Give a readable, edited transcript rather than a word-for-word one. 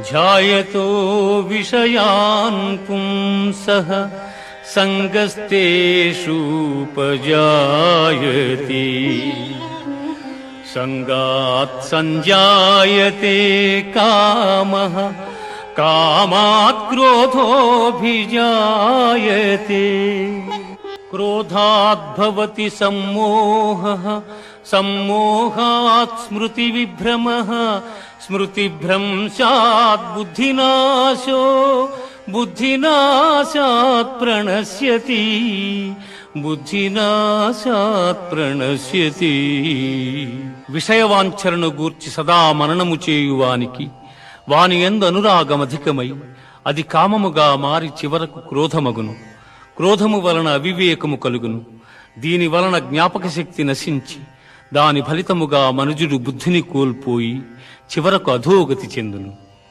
ధ్యాయతో విషయాన్ పుంసః సంగస్తేషూపజాయతే సంగాత్ సంజాయతే కామః కామాత్ క్రోధోభిజాయతే క్రోధాత్ భవతి సమ్మోహః సమ్మోహాత్ స్మృతివిభ్రమః స్మృతిభ్రంశాత్ బుద్ధినాశో బుద్ధినాశాత్ ప్రణశ్యతి బుద్ధినాశాత్ ప్రణశ్యతి. విషయవాంఛలను గూర్చి సదా మననము చేయువానికి వాని యందు అనురాగమధికమై అది కామముగా మారి చివరకు క్రోధమగును. క్రోధము వలన అవివేకము కలుగును. దీని వలన జ్ఞాపక శక్తి నశించి దాని ఫలితముగా మనుజుడు బుద్ధిని కోల్పోయి చివరకు అధోగతి చెందును.